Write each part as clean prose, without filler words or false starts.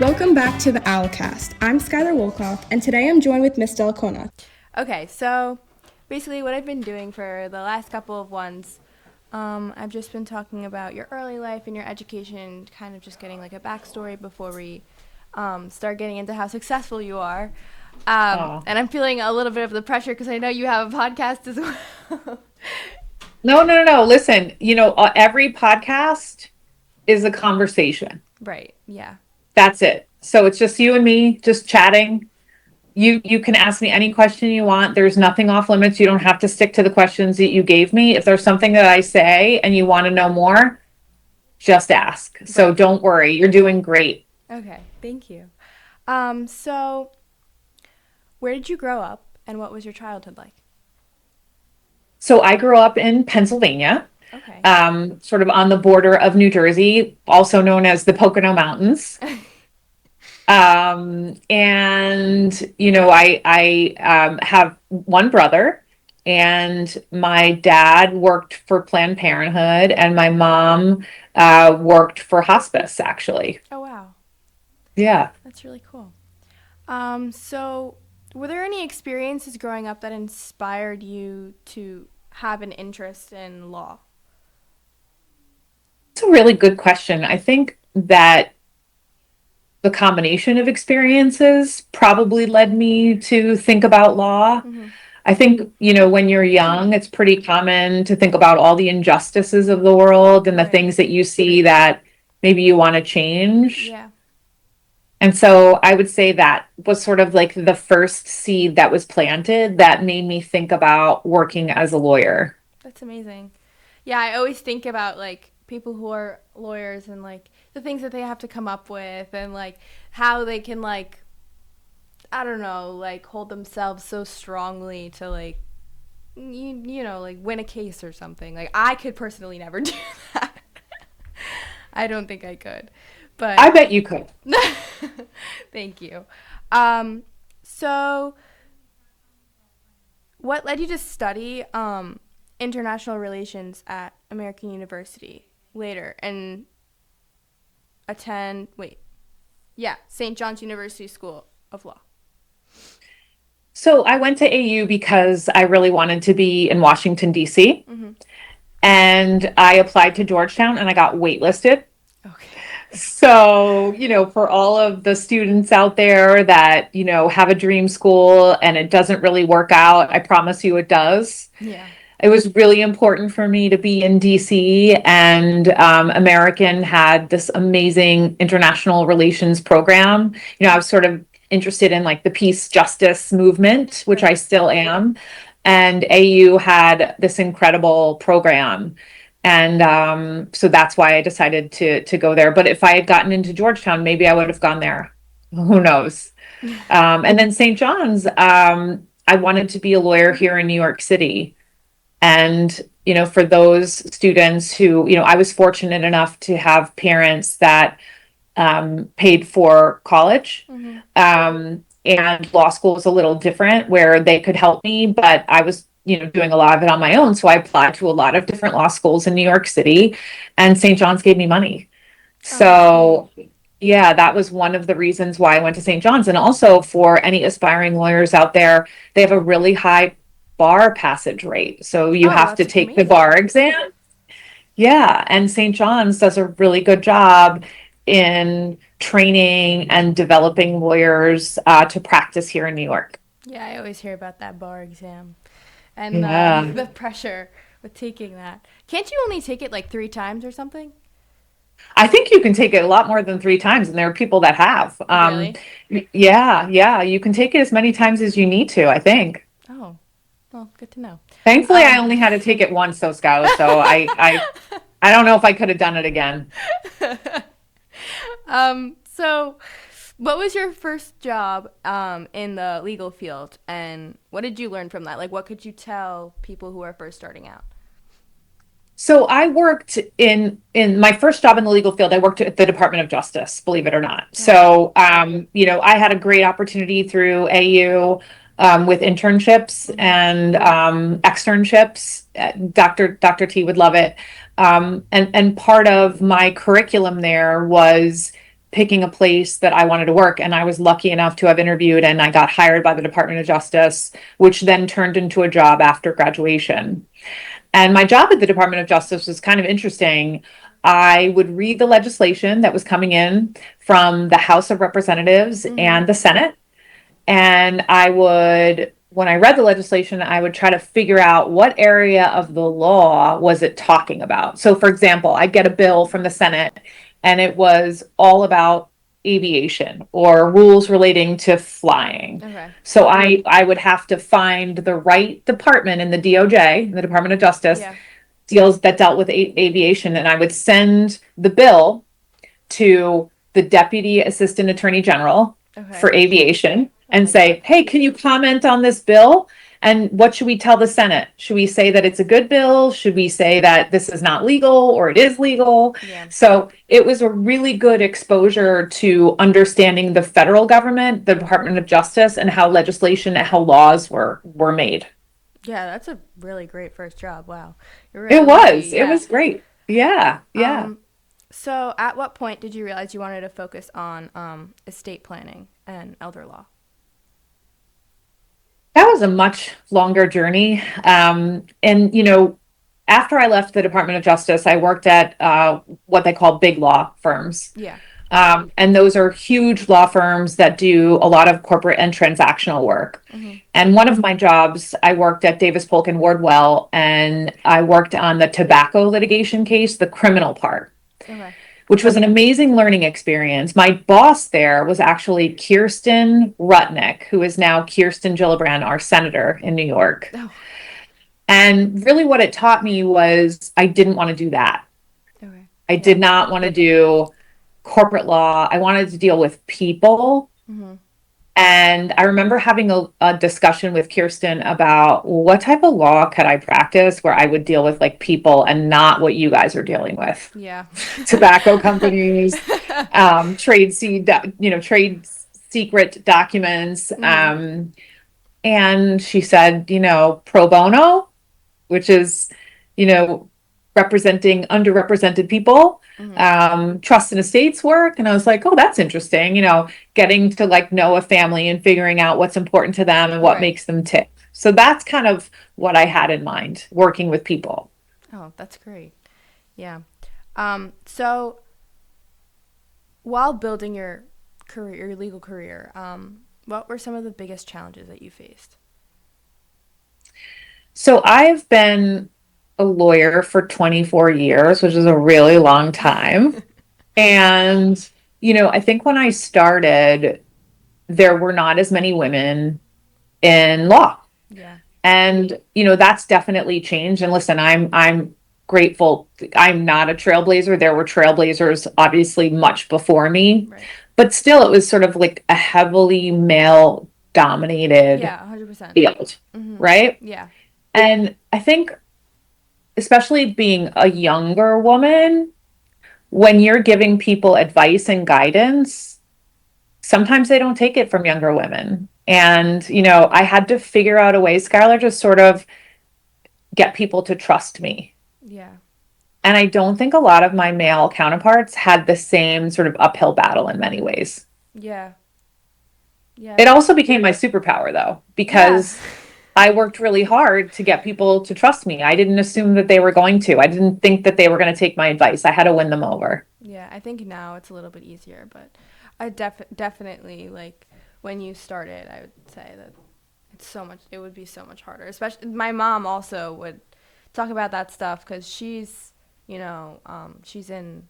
Welcome back to the Owlcast. I'm Skylar Wolkoff, and today I'm joined with Miss Dellacona. Okay, so basically what I've been doing for the last couple of ones, I've just been talking about your early life and your education, kind of just getting like a backstory before we start getting into how successful you are. And I'm feeling a little bit of the pressure because I know you have a podcast as well. No. Listen, every podcast is a conversation. Right, yeah. That's it. So it's just you and me just chatting. You can ask me any question you want. There's nothing off limits. You don't have to stick to the questions that you gave me. If there's something that I say and you want to know more, just ask. So don't worry. You're doing great. Okay, thank you. So where did you grow up and what was your childhood like? So I grew up in Pennsylvania, Okay. sort of on the border of New Jersey, also known as the Pocono Mountains. I have one brother, and my dad worked for Planned Parenthood, and my mom worked for hospice, actually. Oh, wow. Yeah. That's really cool. So were there any experiences growing up that inspired you to have an interest in law? It's a really good question. I think that the combination of experiences probably led me to think about law. Mm-hmm. I think, when you're young, it's pretty common to think about all the injustices of the world and the Right. things that you see that maybe you want to change. Yeah. And so I would say that was sort of like the first seed that was planted that made me think about working as a lawyer. That's amazing. Yeah, I always think about like people who are lawyers and like the things that they have to come up with and like how they can like I don't know, like hold themselves so strongly to like like win a case or something. Like I could personally never do that. I don't think I could. But I bet you could. thank you. So what led you to study international relations at American University later and St. John's University School of Law? So I went to AU because I really wanted to be in Washington, D.C. Mm-hmm. And I applied to Georgetown and I got waitlisted. Okay. So, for all of the students out there that, have a dream school and it doesn't really work out, I promise you it does. Yeah. It was really important for me to be in DC, and American had this amazing international relations program. I was sort of interested in like the peace justice movement, which I still am. And AU had this incredible program. And so that's why I decided to go there. But if I had gotten into Georgetown, maybe I would have gone there. Who knows? And then St. John's, I wanted to be a lawyer here in New York City. And, for those students who, I was fortunate enough to have parents that paid for college. Mm-hmm. And law school is a little different where they could help me, but I was doing a lot of it on my own. So I applied to a lot of different law schools in New York City, and St. John's gave me money. So yeah, that was one of the reasons why I went to St. John's. And also for any aspiring lawyers out there, they have a really high bar passage rate. So you have to take the bar exam. Yeah. And St. John's does a really good job in training and developing lawyers to practice here in New York. Yeah, I always hear about that bar exam and the pressure with taking that. Can't you only take it like 3 times or something? I think you can take it a lot more than 3 times, and there are people that have. Really? Yeah, you can take it as many times as you need to, I think. Oh, well, good to know. Thankfully, I only had to take it once, though, Skylar. So I don't know if I could have done it again. So what was your first job in the legal field, and what did you learn from that? Like, what could you tell people who are first starting out? So I worked in my first job in the legal field. I worked at the Department of Justice, believe it or not. So, I had a great opportunity through AU with internships and externships. Dr. T would love it. And part of my curriculum there was picking a place that I wanted to work. And I was lucky enough to have interviewed and I got hired by the Department of Justice, which then turned into a job after graduation. And my job at the Department of Justice was kind of interesting. I would read the legislation that was coming in from the House of Representatives and the Senate. And when I read the legislation, I would try to figure out what area of the law was it talking about. So, for example, I'd get a bill from the Senate and it was all about aviation or rules relating to flying. Okay. So I would have to find the right department in the DOJ, the Department of Justice, Yeah. dealt with aviation, and I would send the bill to the Deputy Assistant Attorney General for aviation and say, hey, can you comment on this bill? And what should we tell the Senate? Should we say that it's a good bill? Should we say that this is not legal or it is legal? Yeah. So it was a really good exposure to understanding the federal government, the Department of Justice, and how legislation and how laws were made. Yeah, that's a really great first job. Wow. It was great. Yeah. So at what point did you realize you wanted to focus on estate planning and elder law? That was a much longer journey. And, after I left the Department of Justice, I worked at what they call big law firms. Yeah. And those are huge law firms that do a lot of corporate and transactional work. And one of my jobs, I worked at Davis Polk and Wardwell, and I worked on the tobacco litigation case, the criminal part. Okay. Which was an amazing learning experience. My boss there was actually Kirsten Rutnick, who is now Kirsten Gillibrand, our senator in New York. Oh. And really what it taught me was I didn't want to do that. Okay. I did not want to do corporate law. I wanted to deal with people. And I remember having a discussion with Kirsten about what type of law could I practice where I would deal with like people and not what you guys are dealing with. Yeah. Tobacco companies, trade secret documents. And she said, pro bono, which is, representing underrepresented people, trust and estates work. And I was like, oh, that's interesting. Getting to like know a family and figuring out what's important to them and what makes them tick. So that's kind of what I had in mind, working with people. Oh, that's great. Yeah. So while building your career, your legal career, what were some of the biggest challenges that you faced? So I've been a lawyer for 24 years, which is a really long time. And, I think when I started, there were not as many women in law. Yeah. And, that's definitely changed. And listen, I'm grateful. I'm not a trailblazer. There were trailblazers obviously much before me, but still it was sort of like a heavily male dominated 100%. field, right? Yeah. And I think, especially being a younger woman, when you're giving people advice and guidance, sometimes they don't take it from younger women. And, I had to figure out a way, Skylar, to sort of get people to trust me. Yeah. And I don't think a lot of my male counterparts had the same sort of uphill battle in many ways. Yeah. Yeah. It also became my superpower, though, because I worked really hard to get people to trust me. I didn't assume that they were going to. I didn't think that they were going to take my advice. I had to win them over. Yeah, I think now it's a little bit easier, but I definitely, like, when you started, I would say that it would be so much harder. Especially, my mom also would talk about that stuff because she's, she's in,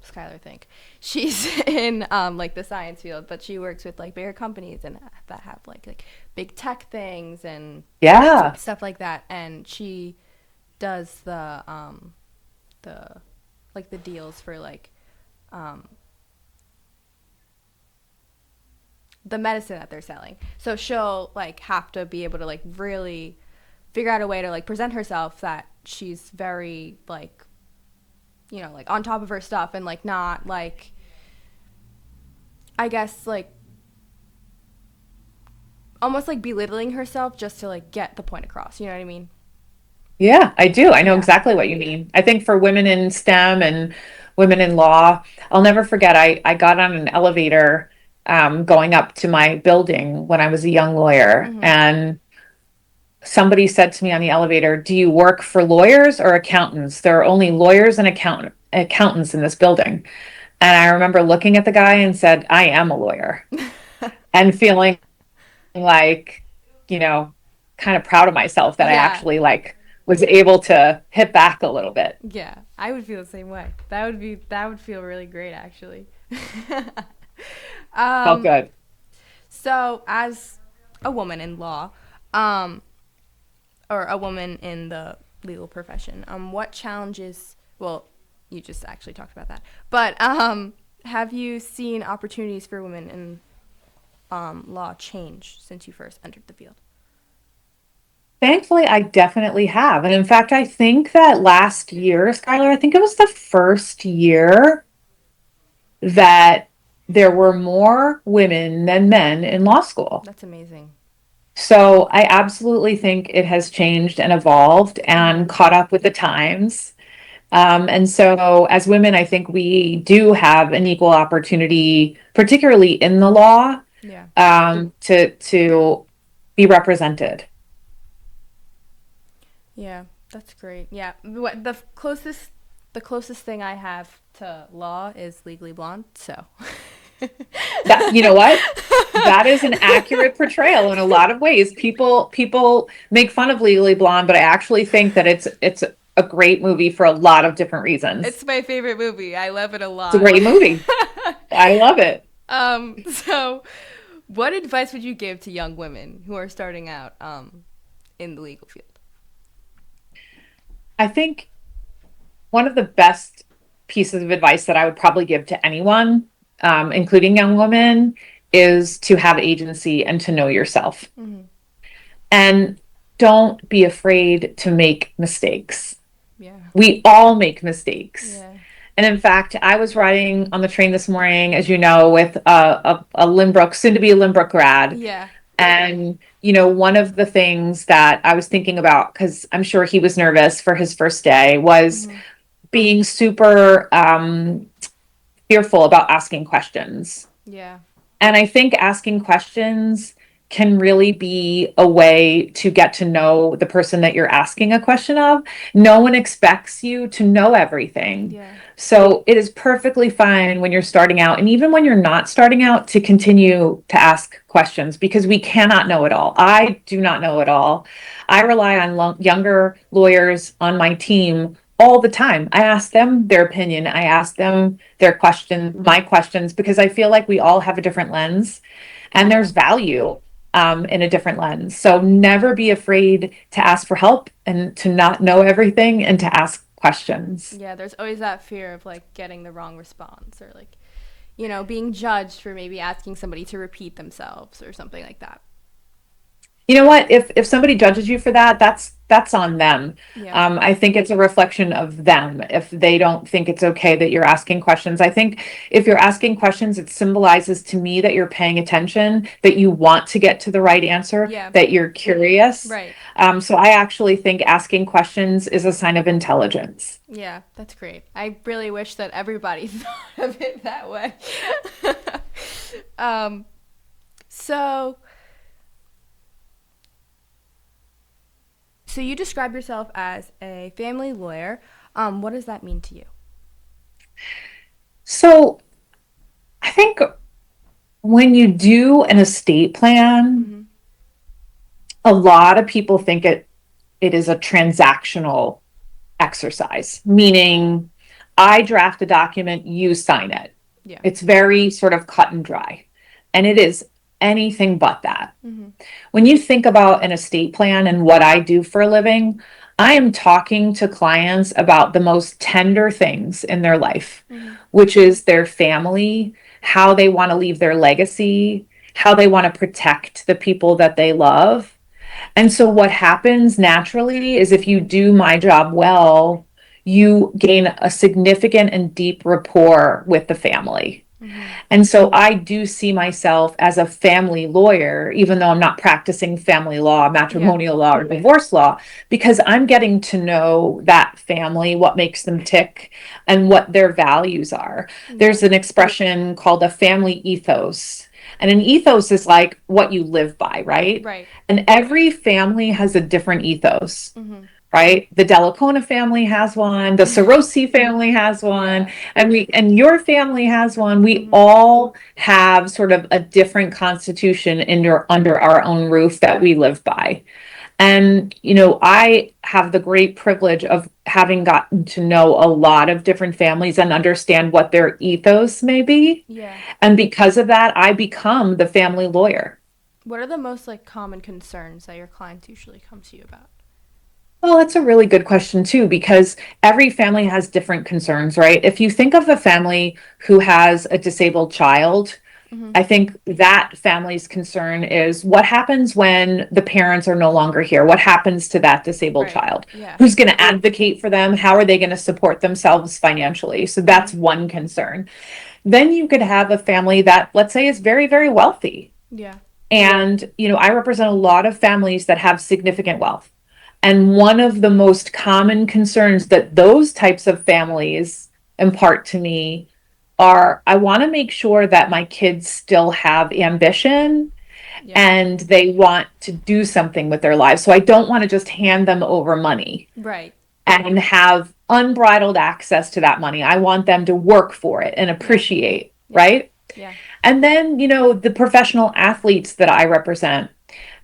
Skylar think she's in like the science field, but she works with like bigger companies and that have like big tech things and stuff like that, and she does the deals for like the medicine that they're selling. So she'll like have to be able to like really figure out a way to like present herself that she's very like like on top of her stuff and like not like, I guess like almost like belittling herself just to like get the point across. You know what I mean? Yeah, I do. I know exactly what you mean. I think for women in STEM and women in law. I'll never forget, I got on an elevator going up to my building when I was a young lawyer. Mm-hmm. And somebody said to me on the elevator, "Do you work for lawyers or accountants? There are only lawyers and accountants in this building." And I remember looking at the guy and said, "I am a lawyer," and feeling like, you know, kind of proud of myself that I Yeah. actually like was able to hit back a little bit. Yeah, I would feel the same way. That would feel really great actually. Felt um good. so as a woman in law, um or a woman in the legal profession, what challenges, well, you just actually talked about that. But have you seen opportunities for women in law change since you first entered the field? Thankfully, I definitely have. And in fact, I think that last year, Skylar, I think it was the first year that there were more women than men in law school. That's amazing. So I absolutely think it has changed and evolved and caught up with the times. And so as women, I think we do have an equal opportunity, particularly in the law, Yeah. to be represented. Yeah, that's great. Yeah, what the closest thing I have to law is Legally Blonde. So. That, you know what? That is an accurate portrayal in a lot of ways. People make fun of Legally Blonde, but I actually think that it's a great movie for a lot of different reasons. It's my favorite movie. I love it a It's a lot. great movie. I love it. So what advice would you give to young women who are starting out in the legal field? I think one of the best pieces of advice that I would probably give to anyone, including young women, is to have agency and to know yourself. Mm-hmm. And don't be afraid to make mistakes. Yeah. We all make mistakes. Yeah. And in fact, I was riding on the train this morning, as you know, with a Lynbrook, soon to be a Lynbrook grad. Yeah. And, one of the things that I was thinking about, because I'm sure he was nervous for his first day, was being super fearful about asking questions. Yeah. And I think asking questions can really be a way to get to know the person that you're asking a question of. No one expects you to know everything. Yeah. So it is perfectly fine when you're starting out, and even when you're not starting out, to continue to ask questions, because we cannot know it all. I do not know it all. I rely on younger lawyers on my team all the time. I ask them their opinion. I ask them my questions, because I feel like we all have a different lens and there's value in a different lens. So never be afraid to ask for help and to not know everything and to ask questions. Yeah, there's always that fear of like getting the wrong response, or like, being judged for maybe asking somebody to repeat themselves or something like that. You know what? If somebody judges you for that, that's on them. Yeah. I think it's a reflection of them if they don't think it's okay that you're asking questions. I think if you're asking questions, it symbolizes to me that you're paying attention, that you want to get to the right answer, Yeah. that you're curious. Right. So I actually think asking questions is a sign of intelligence. Yeah, that's great. I really wish that everybody thought of it that way. So you describe yourself as a family lawyer. What does that mean to you? So I think when you do an estate plan, a lot of people think it is a transactional exercise, meaning I draft a document, you sign it. Yeah. It's very sort of cut and dry. And it is anything but that. When you think about an estate plan and what I do for a living, I am talking to clients about the most tender things in their life, which is their family, how they want to leave their legacy, how they want to protect the people that they love. And so what happens naturally is, if you do my job well, you gain a significant and deep rapport with the family. And so I do see myself as a family lawyer, even though I'm not practicing family law, matrimonial law, or divorce law, because I'm getting to know that family, what makes them tick, and what their values are. There's an expression called a family ethos. And an ethos is like what you live by, right? Right. And every family has a different ethos. Right? The Dellacona family has one, the Sorosi family has one, and your family has one. We all have sort of a different constitution under our own roof that we live by. And, I have the great privilege of having gotten to know a lot of different families and understand what their ethos may be. Yeah. And because of that, I become the family lawyer. What are the most common concerns that your clients usually come to you about? Well, that's a really good question too, because every family has different concerns, right? If you think of a family who has a disabled child, I think that family's concern is what happens when the parents are no longer here? What happens to that disabled child? Yeah. Who's going to advocate for them? How are they going to support themselves financially? So that's one concern. Then you could have a family that, let's say, is very, very wealthy. Yeah. And, I represent a lot of families that have significant wealth. And one of the most common concerns that those types of families impart to me are, I want to make sure that my kids still have ambition and they want to do something with their lives. So I don't want to just hand them over money. Right. And have unbridled access to that money. I want them to work for it and appreciate, right? Yeah. And then, the professional athletes that I represent,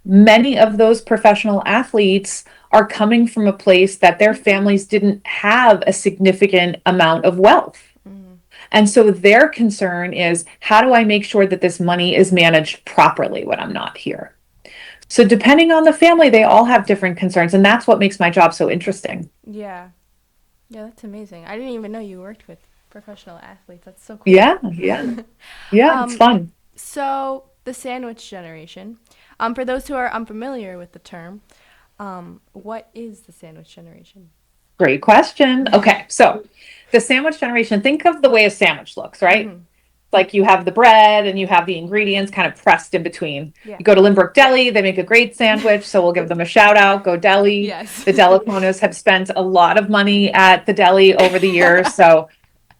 many of those professional athletes are coming from a place that their families didn't have a significant amount of wealth. And so their concern is, how do I make sure that this money is managed properly when I'm not here? So depending on the family, they all have different concerns. And that's what makes my job so interesting. Yeah. Yeah, that's amazing. I didn't even know you worked with professional athletes. That's so cool. Yeah. It's fun. So the sandwich generation, for those who are unfamiliar with the term, what is the sandwich generation? Great question. Okay, so the sandwich generation, think of the way a sandwich looks, right? Like you have the bread and you have the ingredients kind of pressed in between. You go to Lynbrook Deli, they make a great sandwich, so we'll give them a shout out. Go Deli. Yes. The Dellaconas have spent a lot of money at the deli over the years, so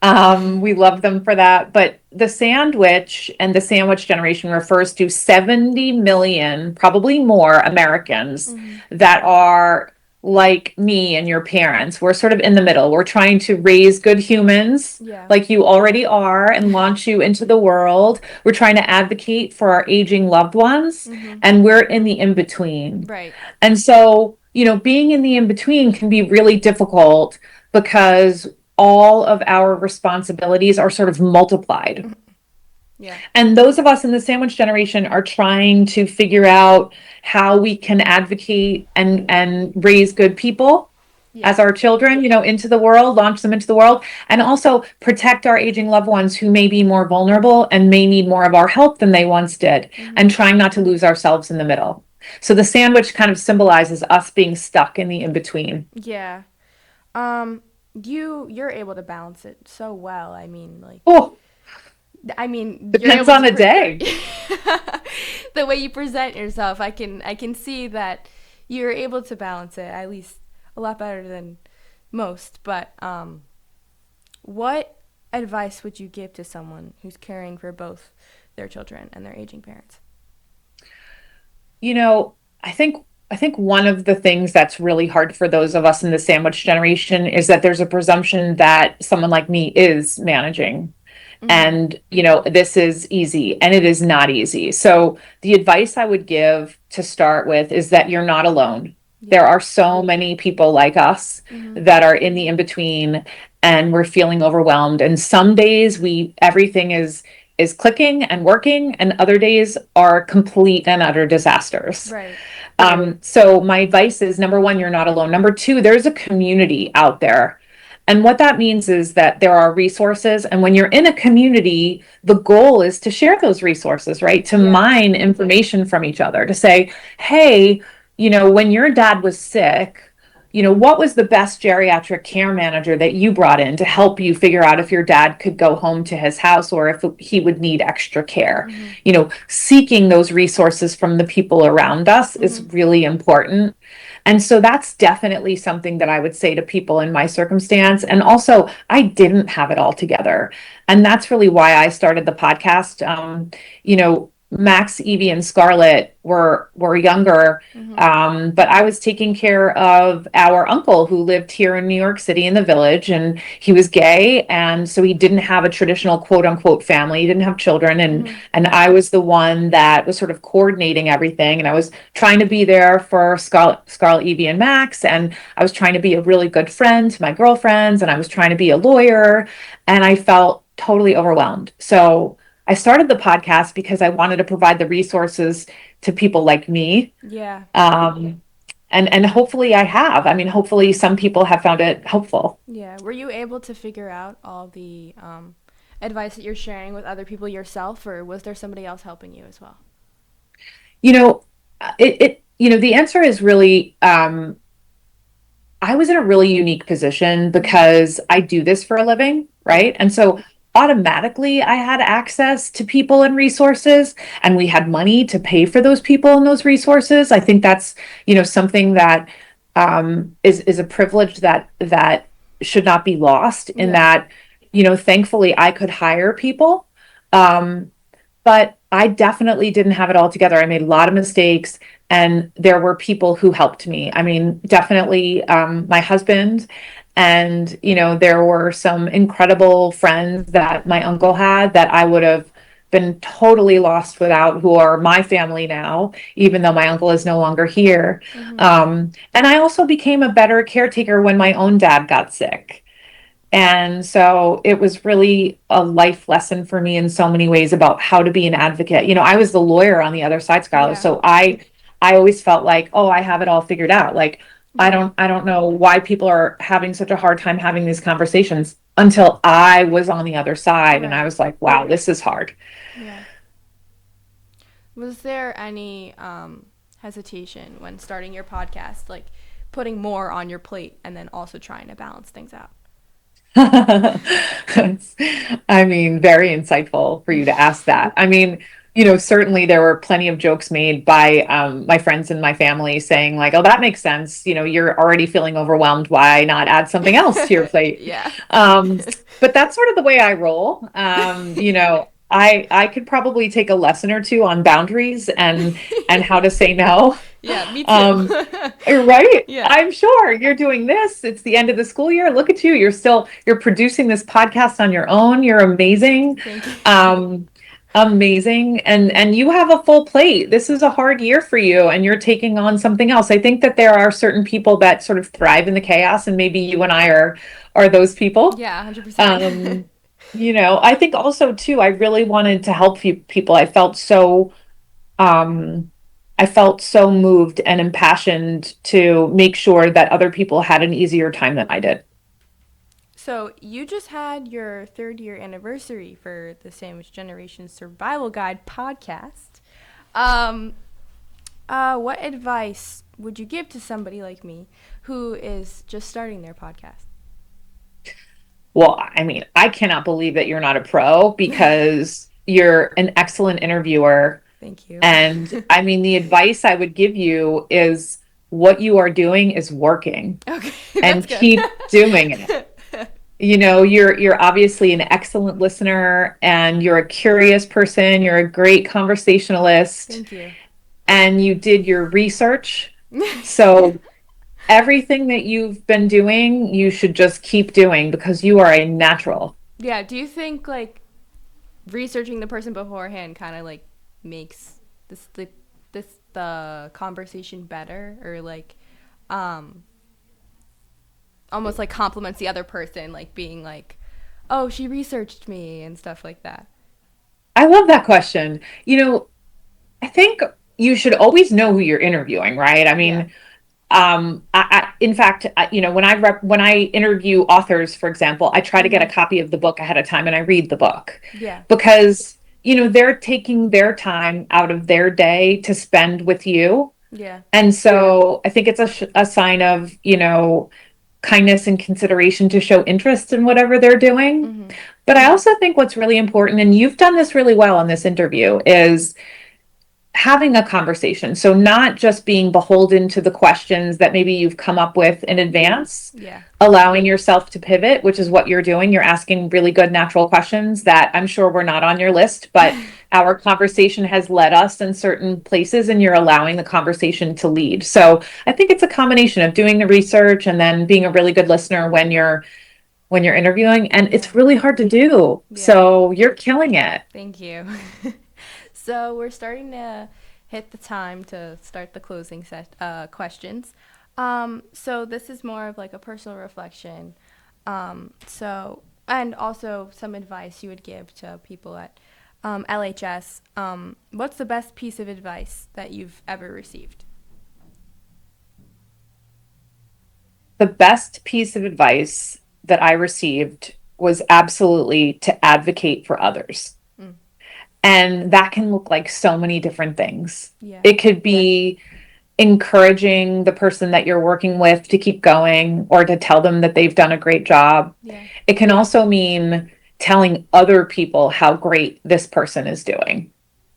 we love them for that. But the sandwich and the sandwich generation refers to 70 million, probably more, Americans that are like me and your parents. We're sort of in the middle. We're trying to raise good humans like you already are and launch you into the world. We're trying to advocate for our aging loved ones, and we're in the in-between. Right. And so, being in the in-between can be really difficult because all of our responsibilities are sort of multiplied. Yeah. And those of us in the sandwich generation are trying to figure out how we can advocate and raise good people as our children, into the world, launch them into the world, and also protect our aging loved ones who may be more vulnerable and may need more of our help than they once did, and trying not to lose ourselves in the middle. So the sandwich kind of symbolizes us being stuck in the in-between. Yeah. You're able to balance it so well. I mean, depends on the day. The way you present yourself, I can see that you're able to balance it at least a lot better than most. But what advice would you give to someone who's caring for both their children and their aging parents? I think one of the things that's really hard for those of us in the sandwich generation is that there's a presumption that someone like me is managing. And, this is easy, and it is not easy. So the advice I would give to start with is that you're not alone. There are so many people like us that are in the in-between, and we're feeling overwhelmed. And some days everything is clicking and working, and other days are complete and utter disasters. Right. So my advice is, number one, you're not alone. Number two, there's a community out there. And what that means is that there are resources. And when you're in a community, the goal is to share those resources, right? To mine information from each other, to say, hey, when your dad was sick, what was the best geriatric care manager that you brought in to help you figure out if your dad could go home to his house or if he would need extra care? Seeking those resources from the people around us is really important. And so that's definitely something that I would say to people in my circumstance. And also, I didn't have it all together. And that's really why I started the podcast. Max, Evie, and Scarlett were younger, but I was taking care of our uncle who lived here in New York City in the Village, and he was gay, and so he didn't have a traditional quote unquote family. He didn't have children, and I was the one that was sort of coordinating everything, and I was trying to be there for Scarlett, Evie, and Max, and I was trying to be a really good friend to my girlfriends, and I was trying to be a lawyer, and I felt totally overwhelmed. So I started the podcast because I wanted to provide the resources to people like me. Yeah. And hopefully I have. I mean, hopefully some people have found it helpful. Yeah. Were you able to figure out all the advice that you're sharing with other people yourself, or was there somebody else helping you as well? The answer is really, I was in a really unique position because I do this for a living, right? And so automatically I had access to people and resources, and we had money to pay for those people and those resources. I think that's, something that is a privilege that should not be lost in that, thankfully I could hire people. But I definitely didn't have it all together. I made a lot of mistakes, and there were people who helped me. I mean, definitely my husband. And, there were some incredible friends that my uncle had that I would have been totally lost without, who are my family now, even though my uncle is no longer here. And I also became a better caretaker when my own dad got sick. And so it was really a life lesson for me in so many ways about how to be an advocate. I was the lawyer on the other side, Skylar. So I always felt like, oh, I have it all figured out. Like, I don't know why people are having such a hard time having these conversations, until I was on the other side and I was like, wow, this is hard. Yeah. Was there any hesitation when starting your podcast, like putting more on your plate and then also trying to balance things out? I mean, very insightful for you to ask that. I mean, certainly there were plenty of jokes made by my friends and my family saying like, oh, that makes sense. You're already feeling overwhelmed. Why not add something else to your plate? Yeah. But that's sort of the way I roll. I could probably take a lesson or two on boundaries and how to say no. Yeah, me too. Right? Yeah. I'm sure you're doing this. It's the end of the school year. Look at you. You're producing this podcast on your own. You're amazing. Thank you. Amazing. And you have a full plate. This is a hard year for you, and you're taking on something else. I think that there are certain people that sort of thrive in the chaos, and maybe you and I are those people. Yeah, 100%. I think also too, I really wanted to help people. I felt so moved and impassioned to make sure that other people had an easier time than I did. So you just had your 3rd-year anniversary for the Sandwich Generation Survival Guide podcast. What advice would you give to somebody like me who is just starting their podcast? Well, I mean, I cannot believe that you're not a pro, because you're an excellent interviewer. Thank you. And I mean, the advice I would give you is what you are doing is working. Okay. And That's keep good. doing it. You're obviously an excellent listener, and you're a curious person. You're a great conversationalist. Thank you. And you did your research. So everything that you've been doing, you should just keep doing, because you are a natural. Yeah. Do you think like researching the person beforehand kind of like makes the conversation better, or like almost like compliments the other person, like being like, oh, she researched me and stuff like that? I love that question. I think you should always know who you're interviewing, right? I mean, in fact, when I interview authors, for example, I try to get a copy of the book ahead of time, and I read the book. Yeah. Because, they're taking their time out of their day to spend with you. Yeah. And so I think it's a sign of, kindness and consideration to show interest in whatever they're doing. Mm-hmm. But I also think what's really important, and you've done this really well in this interview, is having a conversation. So not just being beholden to the questions that maybe you've come up with in advance, Yeah. allowing yourself to pivot, which is what you're doing. You're asking really good natural questions that I'm sure were not on your list, but our conversation has led us in certain places and you're allowing the conversation to lead. So I think it's a combination of doing the research and then being a really good listener when you're interviewing, and it's really hard to do. Yeah. So you're killing it. Thank you. So we're starting to hit the time to start the closing questions. So this is more of like a personal reflection. And also some advice you would give to people at LHS. What's the best piece of advice that you've ever received? The best piece of advice that I received was absolutely to advocate for others. And that can look like so many different things. Yeah. It could be encouraging the person that you're working with to keep going or to tell them that they've done a great job. Yeah. It can also mean telling other people how great this person is doing.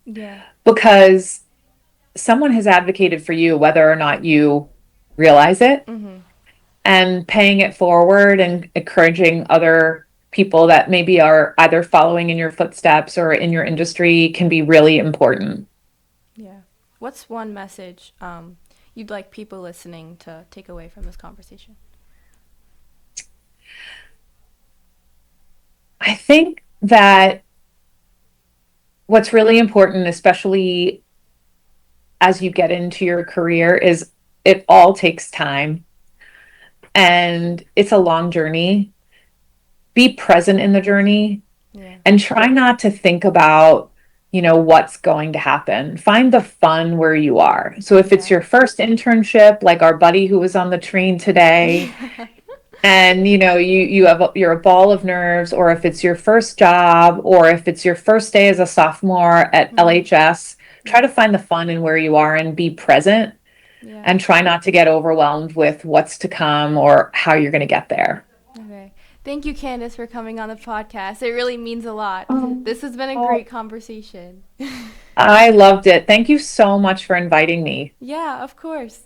Yeah. Because someone has advocated for you, whether or not you realize it, and paying it forward and encouraging other people that maybe are either following in your footsteps or in your industry can be really important. Yeah. What's one message you'd like people listening to take away from this conversation? I think that what's really important, especially as you get into your career, is it all takes time and it's a long journey. Be present in the journey and try not to think about, what's going to happen. Find the fun where you are. So if it's your first internship, like our buddy who was on the train today, and you're a ball of nerves, or if it's your first job, or if it's your first day as a sophomore at LHS, try to find the fun in where you are and be present and try not to get overwhelmed with what's to come or how you're going to get there. Okay. Thank you, Candace, for coming on the podcast. It really means a lot. This has been a great conversation. I loved it. Thank you so much for inviting me. Yeah, of course.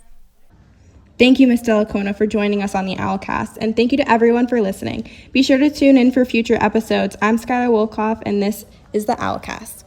Thank you, Ms. Dellacona, for joining us on the Owlcast, and thank you to everyone for listening. Be sure to tune in for future episodes. I'm Skylar Wolkoff, and this is the Owlcast.